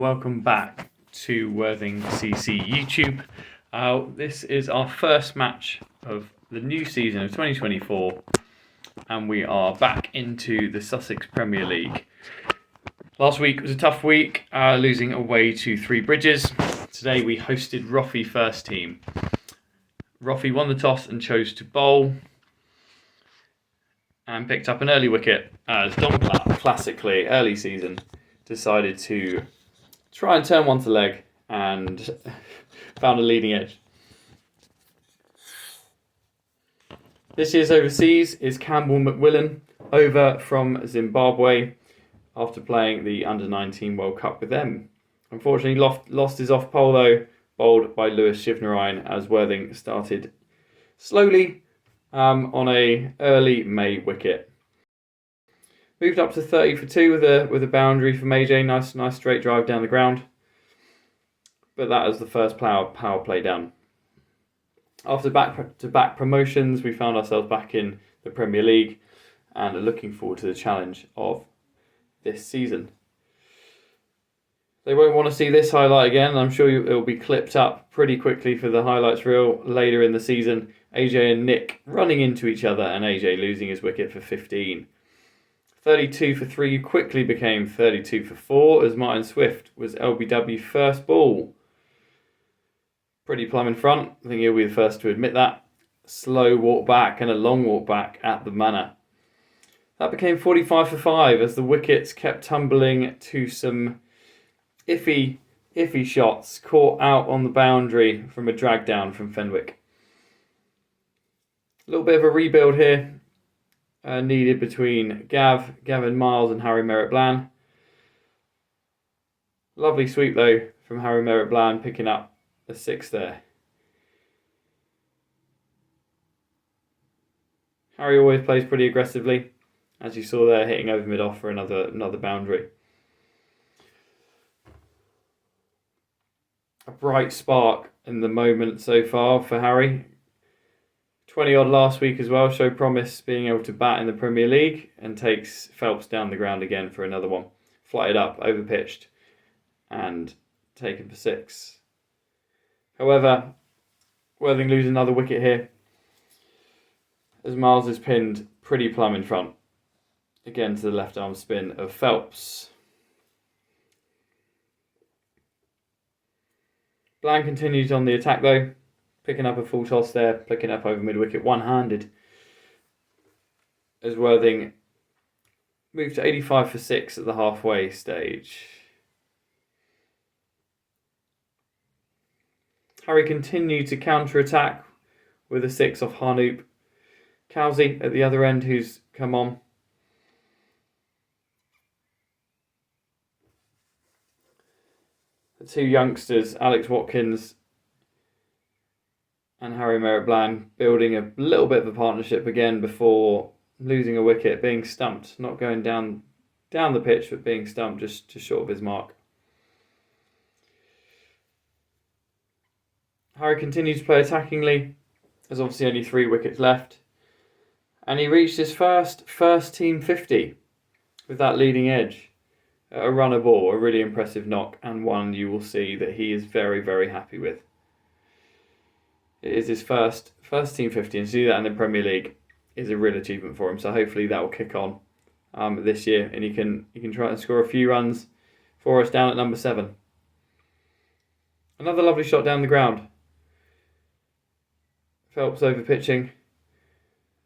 Welcome back to WCC YouTube. This is our first match of the new season of 2024 and we are back into the Sussex Premier League. Last week was a tough week, losing away to Three Bridges. Today we hosted Roffey first team. Roffey won the toss and chose to bowl and picked up an early wicket as Don Platt, classically early season, decided to try and turn one to leg and found a leading edge. This year's overseas is Campbell McWillan, over from Zimbabwe after playing the Under-19 World Cup with them. Unfortunately lost his off pole though, bowled by Lewis Shivnarine as Worthing started slowly on a early May wicket. Moved up to 30 for 2 with a boundary from AJ. Nice straight drive down the ground. But that was the first power play done. After back-to-back promotions, we found ourselves back in the Premier League and are looking forward to the challenge of this season. They won't want to see this highlight again. I'm sure it will be clipped up pretty quickly for the highlights reel later in the season. AJ and Nick running into each other and AJ losing his wicket for 15. 32 for 3 quickly became 32 for 4 as Martin Swift was LBW first ball. Pretty plumb in front. I think he'll be the first to admit that. Slow walk back and a long walk back at the manor. That became 45 for 5 as the wickets kept tumbling to some iffy shots caught out on the boundary from a drag down from Fenwick. A little bit of a rebuild here. Needed between Gavin Miles and Harry Merritt-Bland. Lovely sweep though from Harry Merritt-Bland, picking up a 6 there. Harry always plays pretty aggressively, as you saw there, hitting over mid-off for another boundary. A bright spark in the moment so far for Harry. 20 odd last week as well, showed promise being able to bat in the Premier League and takes Phelps down the ground again for another one. Flighted up, over pitched and taken for 6. However, Worthing lose another wicket here as Miles is pinned pretty plumb in front. Again to the left arm spin of Phelps. Bland continues on the attack though. Picking up a full toss there, picking up over mid-wicket one-handed. As Worthing moved to 85 for 6 at the halfway stage. Harry continued to counter-attack with a 6 off Harnoop. Cowsey at the other end who's come on. The two youngsters, Alex Watkins and Harry Merritt-Bland, building a little bit of a partnership again before losing a wicket, being stumped, not going down the pitch, but being stumped just short of his mark. Harry continues to play attackingly. There's obviously only 3 wickets left. And he reached his first team 50 with that leading edge. A runner ball, a really impressive knock, and one you will see that he is very, very happy with. It is his first team 50, and to do that in the Premier League is a real achievement for him. So hopefully that will kick on this year, and he can try and score a few runs for us down at number 7. Another lovely shot down the ground. Phelps over pitching,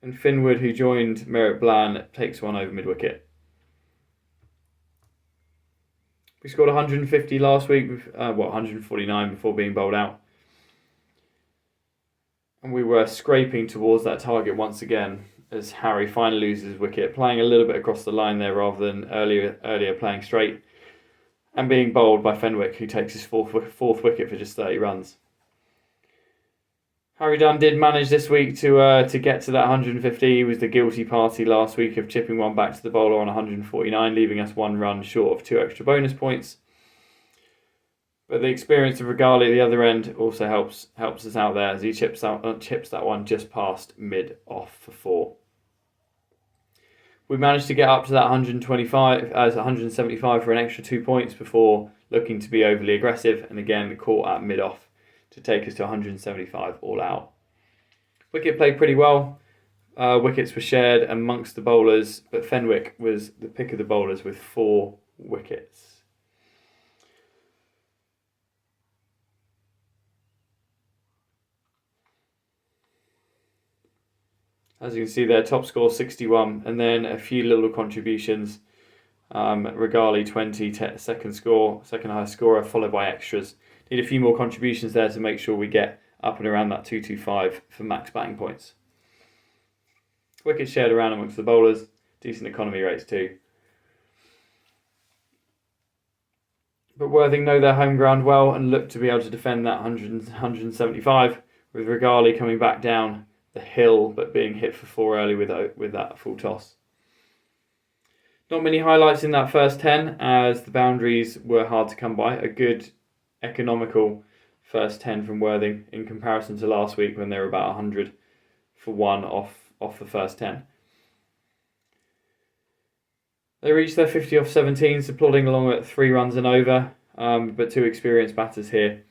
and Finwood, who joined Merritt-Bland, takes one over mid-wicket. We scored 150 last week, 149 before being bowled out. And we were scraping towards that target once again as Harry finally loses his wicket, playing a little bit across the line there rather than earlier playing straight, and being bowled by Fenwick, who takes his fourth wicket for just 30 runs. Harry Dunn did manage this week to get to that 150. He was the guilty party last week of chipping one back to the bowler on 149, leaving us 1 run short of 2 extra bonus points. But the experience of Regali at the other end also helps us out there as he chips that one just past mid-off for 4. We managed to get up to that 125 as 175 for an extra 2 points before looking to be overly aggressive, and again caught at mid-off to take us to 175 all out. Wicket played pretty well. Wickets were shared amongst the bowlers, but Fenwick was the pick of the bowlers with 4 wickets. As you can see there, top score 61, and then a few little contributions. Regali 20, second highest scorer, followed by extras. Need a few more contributions there to make sure we get up and around that 225 for max batting points. Wickets shared around amongst the bowlers, decent economy rates too. But Worthing know their home ground well and look to be able to defend that 175, with Regali coming back down the hill but being hit for 4 early with that full toss. Not many highlights in that first 10 as the boundaries were hard to come by. A good economical first 10 from Worthing in comparison to last week when they were about 100 for 1 off the first 10. They reached their 50 off 17, so plodding along at 3 runs and over, but 2 experienced batters here,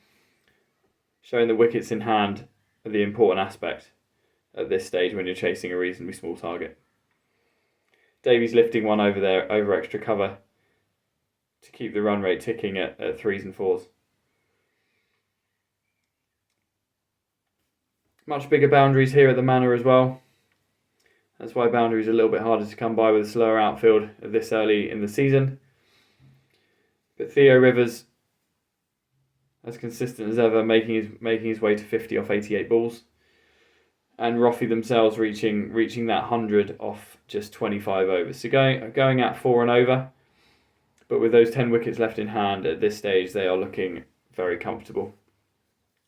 showing the wickets in hand are the important aspect at this stage when you're chasing a reasonably small target. Davies lifting one over extra cover to keep the run rate ticking at 3s and 4s. Much bigger boundaries here at the Manor as well. That's why boundaries are a little bit harder to come by with a slower outfield this early in the season. But Theo Rivers, as consistent as ever, making his way to 50 off 88 balls. And Roffey themselves reaching that 100 off just 25 overs. So going at 4 and over, but with those 10 wickets left in hand at this stage, they are looking very comfortable.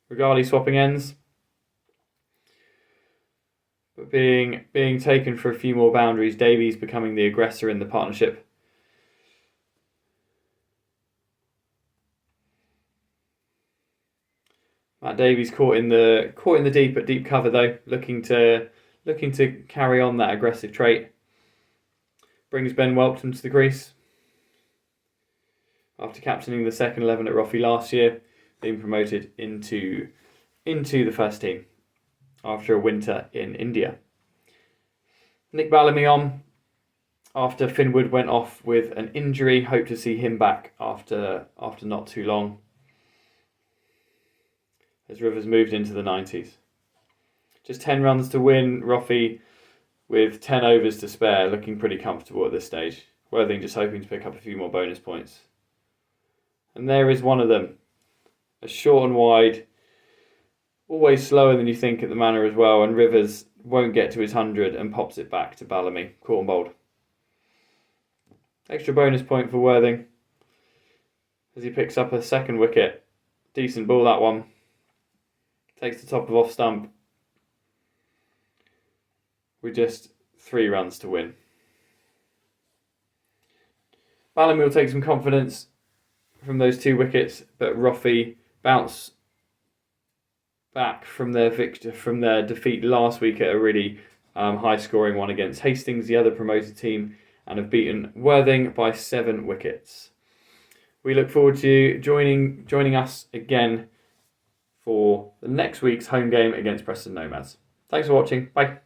Regali swapping ends, but being taken for a few more boundaries. Davies becoming the aggressor in the partnership. Matt Davies caught in the deep cover though, looking to carry on that aggressive trait. Brings Ben Welpton to the crease after captaining the second 11 at Roffey last year, being promoted into the first team after a winter in India. Nick Bellamy on after Finwood went off with an injury. Hope to see him back after not too long, as Rivers moved into the 90s. Just 10 runs to win. Roffey with 10 overs to spare, looking pretty comfortable at this stage. Worthing just hoping to pick up a few more bonus points. And there is one of them. A short and wide, always slower than you think at the Manor as well, and Rivers won't get to his 100 and pops it back to Bellamy, caught and bowled. Extra bonus point for Worthing as he picks up a second wicket. Decent ball, that one. Takes the top of off stump with just 3 runs to win. Bellamy will take some confidence from those 2 wickets, but Roffey bounce back from their defeat last week at a really high-scoring one against Hastings, the other promoted team, and have beaten Worthing by 7 wickets. We look forward to joining us again for the next week's home game against Preston Nomads. Thanks for watching. Bye.